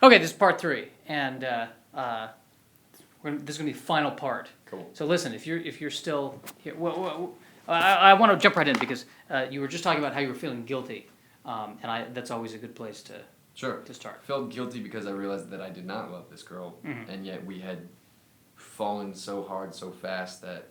Okay, this is part 3, and this is going to be the final part. Cool. So listen, if you're still here, I want to jump right in because you were just talking about how you were feeling guilty, and that's always a good place to start. I felt guilty because I realized that I did not love this girl, and yet we had fallen so hard so fast that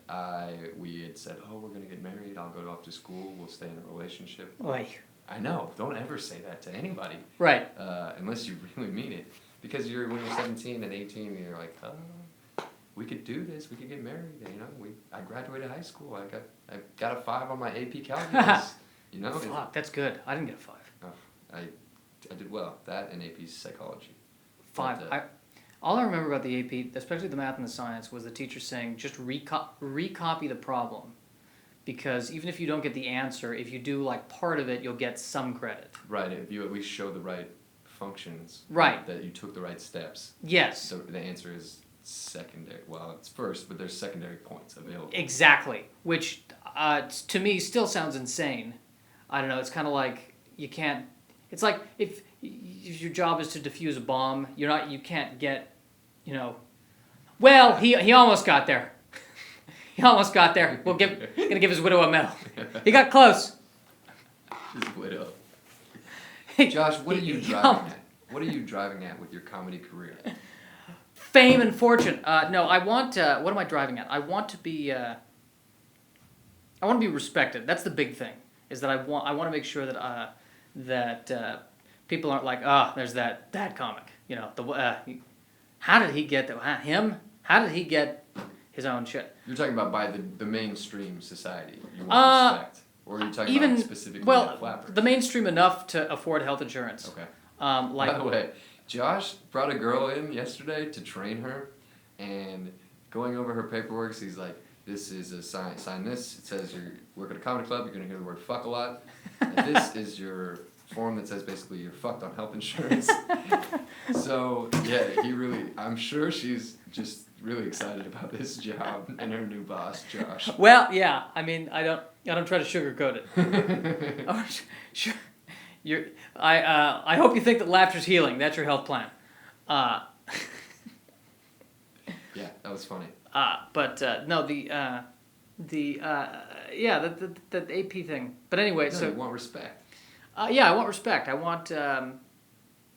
we had said, oh, we're going to get married, I'll go off to school, we'll stay in a relationship. Oy. I know, don't ever say that to anybody. Right. Unless you really mean it. Because when you're 17 and 18, you're like, oh, we could do this, we could get married, you know, I graduated high school, I got a 5 on my AP calculus, you know. Fuck, that's good. I didn't get a 5. Oh, I did well, that and AP psychology. 5. But, all I remember about the AP, especially the math and the science, was the teacher saying, just recopy the problem. Because even if you don't get the answer, if you do like part of it, you'll get some credit. Right, if you at least show the right functions. Right. That you took the right steps. Yes. So the answer is secondary. Well, it's first, but there's secondary points available. Exactly. Which, to me, still sounds insane. I don't know, it's kind of like, you can't... It's like, if your job is to defuse a bomb, you can't get, you know... Well, he almost got there. He almost got there. Gonna give his widow a medal. He got close. His widow. Josh, what are you driving at? What are you driving at with your comedy career? Fame and fortune. No, I want. What am I driving at? I want to be. I want to be respected. That's the big thing. Is that I want to make sure that people aren't like, there's that comic. You know, how did he get him? How did he get his own shit? You're talking about by the mainstream society. You want respect, or are you talking about specifically flappers? The mainstream enough to afford health insurance. Okay. By the way, Josh brought a girl in yesterday to train her, and going over her paperwork, he's like, "This is a sign this. It says you work at a comedy club. You're gonna hear the word fuck a lot. And this is your form that says basically you're fucked on health insurance." So yeah, I'm sure she's just really excited about this job and her new boss, Josh. Well, yeah. I mean, I don't try to sugarcoat it. I hope you think that laughter's healing. That's your health plan. Yeah, that was funny. No, the AP thing. But anyway, so you want respect. Yeah, I want respect. I want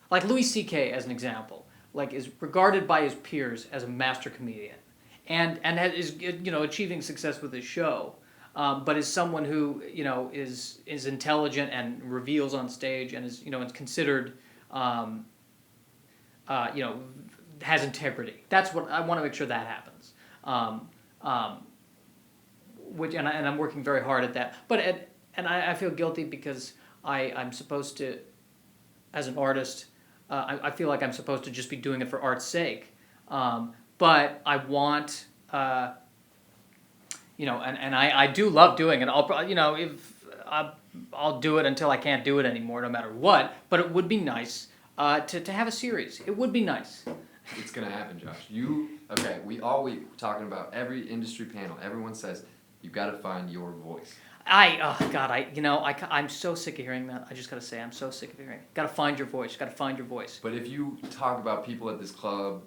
like Louis C.K. as an example. Like is regarded by his peers as a master comedian, and is achieving success with his show, but is someone who is intelligent and reveals on stage and is is considered has integrity. That's what I want to make sure that happens. Which and I'm working very hard at that. But I feel guilty because I'm supposed to, as an artist. I feel like I'm supposed to just be doing it for art's sake, but I want, and I do love doing it. I'll do it until I can't do it anymore, no matter what. But it would be nice to have a series. It would be nice. It's gonna happen, Josh. We talking about every industry panel. Everyone says you got to find your voice. I'm so sick of hearing that. I just gotta say, I'm so sick of hearing it. Gotta find your voice. Gotta find your voice. But if you talk about people at this club,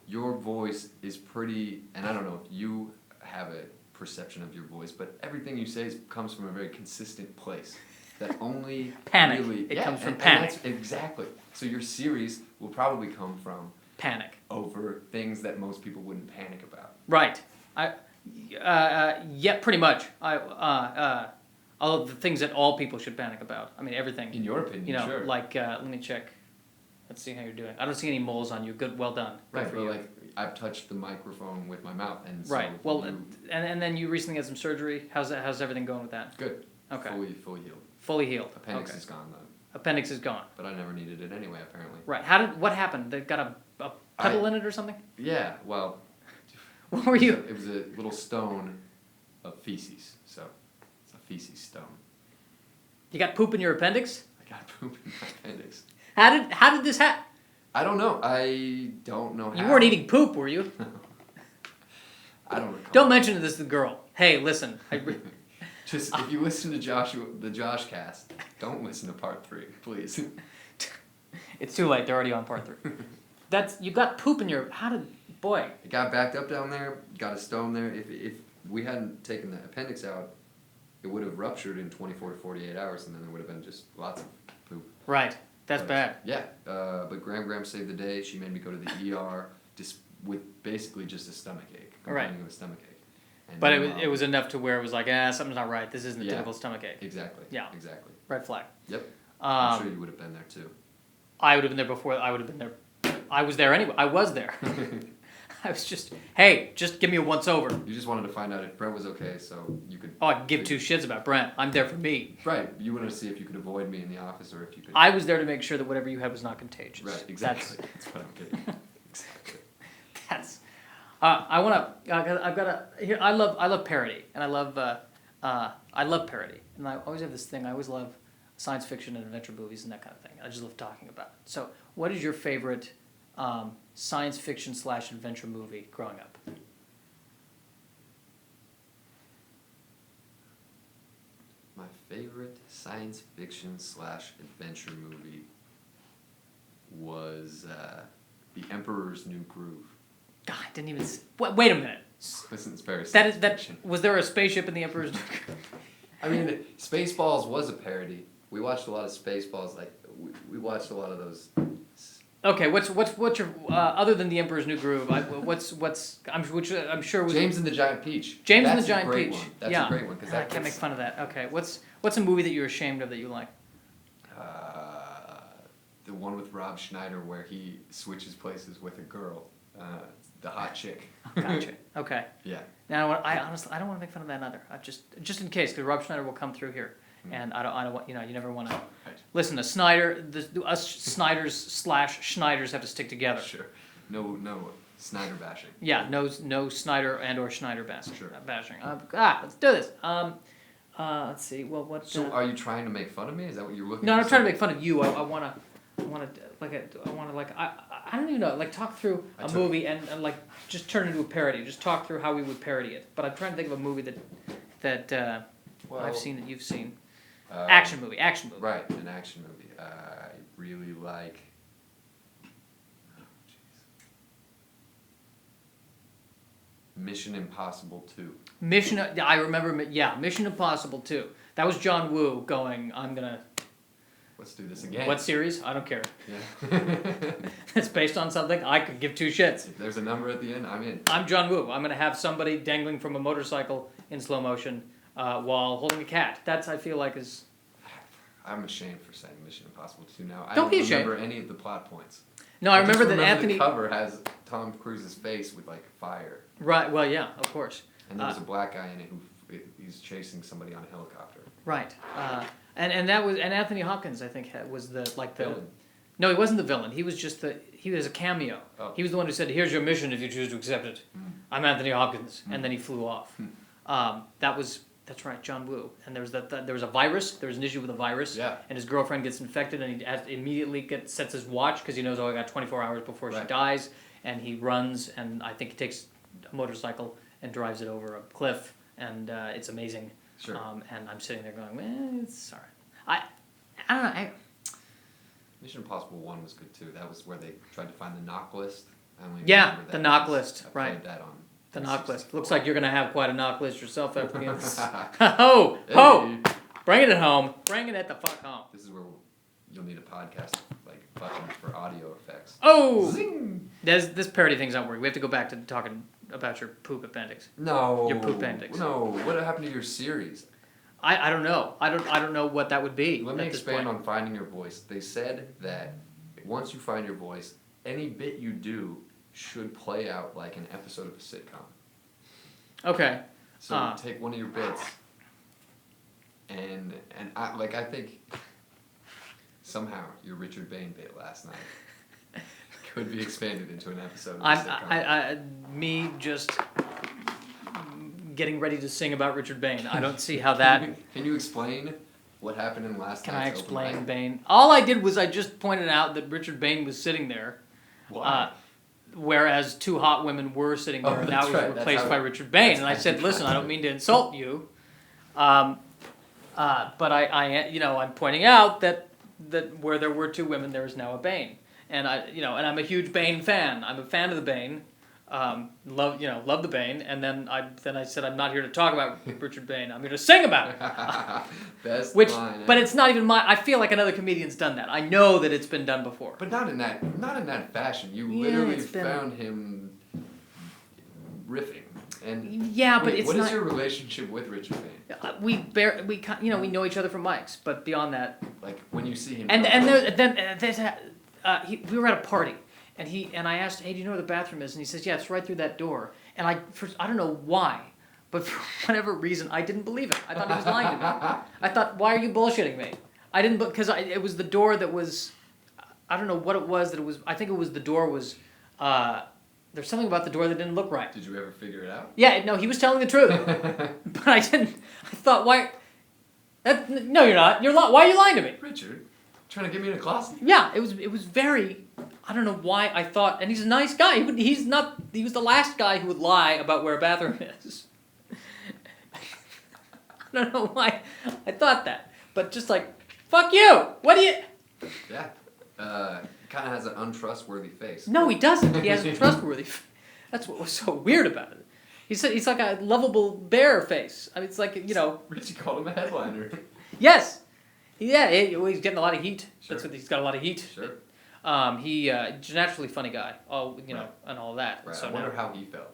your voice is pretty, and I don't know if you have a perception of your voice, but everything you say comes from a very consistent place. That only panic. Really, it comes from panic. Exactly. So your series will probably come from panic over things that most people wouldn't panic about. Right. Yeah, pretty much. Although the things that all people should panic about. I mean, everything. In your opinion, sure. Like, let me check. Let's see how you're doing. I don't see any moles on you. Good, well done. Good right, for but you. like, I've touched the microphone with my mouth, and so right. Well, and then you recently had some surgery. How's everything going with that? Good. Okay. Fully healed. Fully healed. Appendix is gone though. Appendix is gone. But I never needed it anyway, apparently. Right. What happened? They got a pebble in it or something? Yeah. Well. What were you? It was a little stone of feces, so it's a feces stone. You got poop in your appendix? I got poop in my appendix. How did this happen? I don't know. I don't know how. You weren't eating poop, were you? I don't recall. Don't mention this to the girl. Hey, listen. Just if you listen to the Joshcast, don't listen to part 3, please. It's too late. They're already on part 3. You got poop in your. How did boy? It got backed up down there. Got a stone there. If we hadn't taken the appendix out, it would have ruptured in 24 to 48 hours, and then there would have been just lots of poop. Right. That's bad. Yeah. But Graham saved the day. She made me go to the ER just with basically just a stomach ache. Complaining of a stomach ache. And but it was enough to where it was like, something's not right. This isn't a typical stomach ache. Exactly. Yeah. Exactly. Red flag. Yep. I'm sure you would have been there too. I would have been there before. I would have been there. I was there anyway. I was there. I was just give me a once over. You just wanted to find out if Brent was okay, so you could. Oh, I could give two shits about Brent. I'm there for me. Right. You wanted to see if you could avoid me in the office, or if you could. I was there to make sure that whatever you had was not contagious. Right. Exactly. That's what I'm getting. Exactly. That's. I want to. I've got a. Here, I love parody, and I love parody, and I always have this thing. I always love science fiction and adventure movies and that kind of thing. I just love talking about it. So, what is your favorite science fiction / adventure movie growing up? My favorite science fiction / adventure movie was The Emperor's New Groove. God, I didn't even. Wait a minute. Listen, it's very That is that. Was there a spaceship in the Emperor's New Groove? I mean, Spaceballs was a parody. We watched a lot of Spaceballs. Like we watched a lot of those. Okay, what's your other than the Emperor's New Groove? I'm sure was James and the Giant Peach. James That's and the Giant Peach. One. That's yeah. a great one because I can't make fun of that. Okay, what's a movie that you're ashamed of that you like? The one with Rob Schneider where he switches places with a girl, the hot chick. Gotcha. Okay. Yeah. Now I honestly don't want to make fun of that either. I just in case because Rob Schneider will come through here. And I don't want you never want to listen to Snyder. Us Snyders / Schneiders have to stick together. Sure, no Snyder bashing. Yeah, no Snyder or Schneider bashing. Sure. Bashing. Let's do this. Let's see. Well, what? So, are you trying to make fun of me? Is that what you're looking? No, for? I'm not trying to make fun of you. I want to I don't even know, like talk through a movie and like just turn it into a parody. Just talk through how we would parody it. But I'm trying to think of a movie that I've seen that you've seen. Action movie. Right, an action movie. I really like. Mission Impossible 2. I remember. Yeah, Mission Impossible 2. That was John Woo going. I'm gonna. Let's do this again. What series? I don't care. Yeah. It's based on something. I could give two shits. If there's a number at the end, I'm in. I'm John Woo. I'm gonna have somebody dangling from a motorcycle in slow motion while holding a cat. That's I feel like is. I'm ashamed for saying Mission Impossible 2 now. I Don't be ashamed. remember any of the plot points. No, I remember that Anthony. Anthony. The cover has Tom Cruise's face with like fire. Right. Well, yeah, of course. And there's a black guy in it he's chasing somebody on a helicopter. Right. And Anthony Hopkins I think was the Villain. No, he wasn't the villain. He was just he was a cameo. Oh. He was the one who said, "Here's your mission if you choose to accept it. I'm Anthony Hopkins," and then he flew off. That's right, John Woo. And there was a virus. There was an issue with a virus. Yeah. And his girlfriend gets infected, and he immediately sets his watch because he knows, I got 24 hours before she dies. And he runs, and I think he takes a motorcycle and drives it over a cliff, and it's amazing. Sure. And I'm sitting there going, it's all right. I don't know. Mission Impossible 1 was good too. That was where they tried to find the knock list. I only Yeah, remember that the knock because list, I right. played that on The knock list. 364. Looks like you're going to have quite a knock list yourself after the Hey. Bring it at home. Bring it at the fuck home. This is where you'll need a podcast like button for audio effects. Oh! Zing! This parody thing's not working. We have to go back to talking about your poop appendix. No. Your poop appendix. No. What happened to your series? I don't know. I don't know what that would be. Let me expand on finding your voice. They said that once you find your voice, any bit you do should play out like an episode of a sitcom. Okay. So take one of your bits, and I think somehow your Richard Bain bit last night could be expanded into an episode of a sitcom. Me just getting ready to sing about Richard Bain. I don't see how that. Can you explain what happened in last Can night's I explain open mic? Bain? All I did was I just pointed out that Richard Bain was sitting there. Why? Whereas two hot women were sitting there, and that was right. replaced by Richard Bain. And I said, "Listen, I don't mean to insult you, but I'm pointing out that that where there were two women, there is now a Bane, and I'm a huge Bane fan. I'm a fan of the Bane. Love the Bane, and then I said I'm not here to talk about Richard Bane. I'm here to sing about it. Best Which, line, but it's not even I feel like another comedian's done that. I know that it's been done before. But not in that fashion. You Yeah, literally it's been- found him riffing. And Yeah, but wait, it's what not. is your relationship with Richard Bane? We know each other from mics, but beyond that, Like when you see him. we were at a party, and I asked, hey, do you know where the bathroom is? And he says, yeah, it's right through that door. And I don't know why, but for whatever reason, I didn't believe it. I thought he was lying to me. I thought, why are you bullshitting me? I didn't, because it was the door that was, I don't know what it was that it was. I think it was the door was. There's something about the door that didn't look right. Did you ever figure it out? Yeah, no, he was telling the truth, but I didn't. I thought, why? No, you're not. Why are you lying to me? Richard, trying to get me in a closet? Yeah, it was very. I don't know why I thought, and he's a nice guy. He was the last guy who would lie about where a bathroom is. I don't know why I thought that, but just like, fuck you. What do you? Yeah. Kind of has an untrustworthy face. No, he doesn't. He has a trustworthy. That's what was so weird about it. He's like a lovable bear face. I mean, it's like Richie called him a headliner. Yes. Yeah, he's getting a lot of heat. Sure. That's what he's got a lot of heat. Sure. He's a naturally funny guy. Right. And all that. Right. So I wonder how he felt.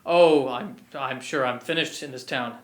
Oh, I'm sure I'm finished in this town.